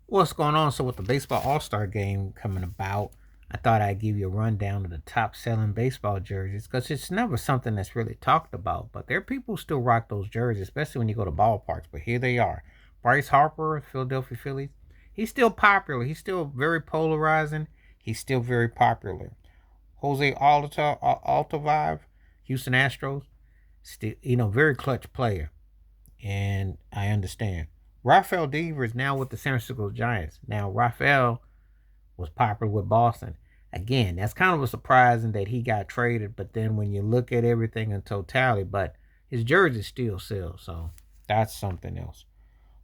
What's going on? So with the baseball All-Star game coming about, I thought I'd give you a rundown of the top selling baseball jerseys because it's never something that's really talked about. But there are people who still rock those jerseys, especially when you go to ballparks. But here they are. Bryce Harper, Philadelphia Phillies. He's still popular. He's still very polarizing. He's still very popular. Jose Altuve, Houston Astros, still very clutch player, and I understand. Rafael Devers now with the San Francisco Giants. Now Rafael was popular with Boston. Again, that's kind of a surprising that he got traded, but then when you look at everything in totality, but his jersey still sells, so that's something else.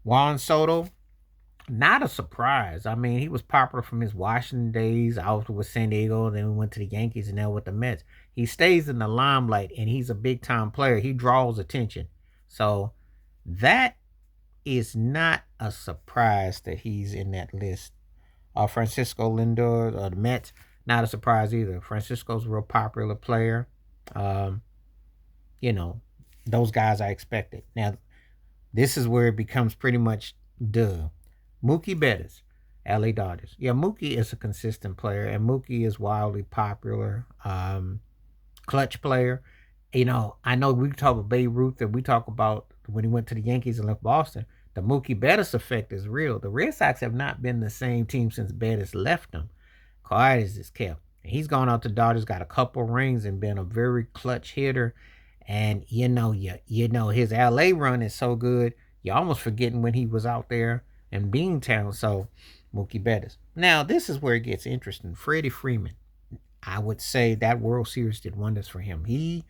Juan Soto, not a surprise. I mean, he was popular from his Washington days. Out with San Diego, then we went to the Yankees, and now with the Mets. He stays in the limelight, and he's a big time player. He draws attention, so that is not a surprise that he's in that list. Francisco Lindor, the Mets, not a surprise either. Francisco's a real popular player. Um, you know, those guys I expected. Now, this is where it becomes pretty much duh. Mookie Betts, LA Dodgers. Yeah, Mookie is a consistent player, and Mookie is wildly popular. Clutch player. I know we talk about Babe Ruth and we talk about when he went to the Yankees and left Boston. The Mookie Betts effect is real. The Red Sox have not been the same team since Betts left them. Quiet as is kept. He's gone out to Dodgers, got a couple rings, and been a very clutch hitter. And his LA run is so good, you're almost forgetting when he was out there in Beantown. So Mookie Betts. Now this is where it gets interesting. Freddie Freeman. I would say that World Series did wonders for him. He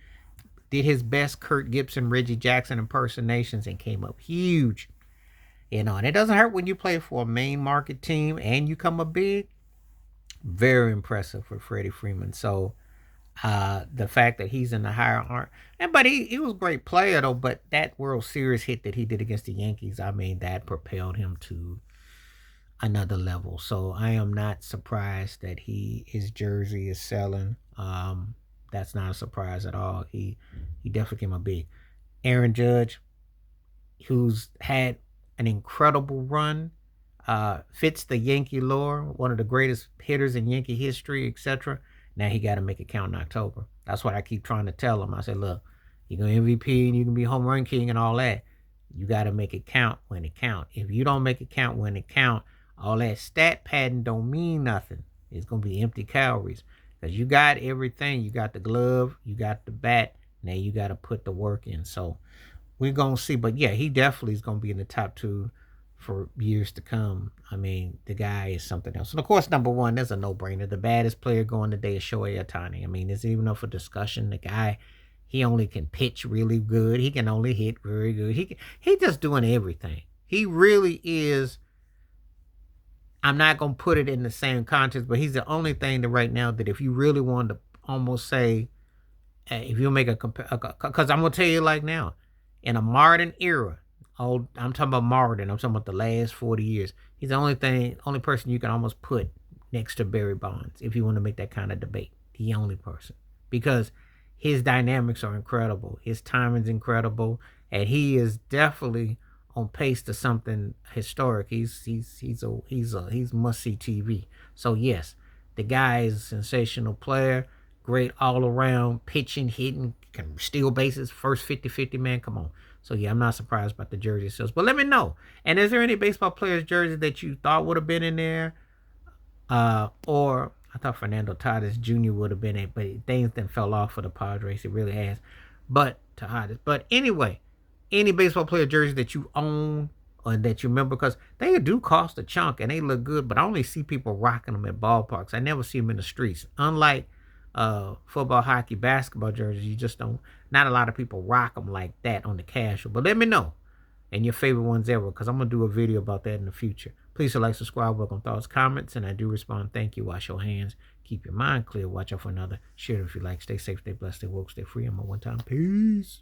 did his best Kurt Gibson, Reggie Jackson impersonations and came up huge. And it doesn't hurt when you play for a main market team and you come up big. Very impressive for Freddie Freeman. So the fact that he's in the higher arm, but he was a great player though. But that World Series hit that he did against the Yankees, I mean, that propelled him to another level. So I am not surprised that his jersey is selling. That's not a surprise at all. He definitely came up big. Aaron Judge, who's had an incredible run, fits the Yankee lore, one of the greatest hitters in Yankee history, etc. Now he got to make it count in October. That's what I keep trying to tell him. I said, look, you can MVP and you can be home run king and all that. You got to make it count when it count. If you don't make it count when it count, all that stat padding don't mean nothing. It's gonna be empty calories because you got everything. You got the glove, you got the bat. Now you got to put the work in. So we're gonna see. But yeah, he definitely is gonna be in the top two for years to come. I mean, the guy is something else. And of course, number one, there's a no-brainer. The baddest player going today is Shohei Ohtani. I mean, there's even up for discussion. The guy, he only can pitch really good. He can only hit very good. He just doing everything. He really is. I'm not gonna put it in the same context, but he's the only thing that right now that if you really wanted to almost say, if you make a compare, because I'm gonna tell you like now, in a modern era, I'm talking about modern. I'm talking about the last 40 years. He's the only person you can almost put next to Barry Bonds if you want to make that kind of debate. The only person because his dynamics are incredible. His timing's incredible, and he is definitely on pace to something historic. He's must see TV. So yes, the guy is a sensational player, great all around pitching, hitting, can steal bases, first 50-50 man. Come on. So yeah, I'm not surprised about the jersey sales. But let me know. And is there any baseball players jersey that you thought would have been in there? Or I thought Fernando Tatis Jr. would have been it, but things then fell off for the Padres. It really has. But Tatis. But anyway, any baseball player jersey that you own or that you remember, because they do cost a chunk and they look good, but I only see people rocking them at ballparks. I never see them in the streets. Unlike football, hockey, basketball jerseys, you just don't. Not a lot of people rock them like that on the casual. But let me know and your favorite ones ever, because I'm gonna do a video about that in the future. Please like, subscribe, welcome thoughts, comments, and I do respond. Thank you. Wash your hands. Keep your mind clear. Watch out for another. Share it if you like. Stay safe, stay blessed, stay woke, stay free. I'm a one time. Peace.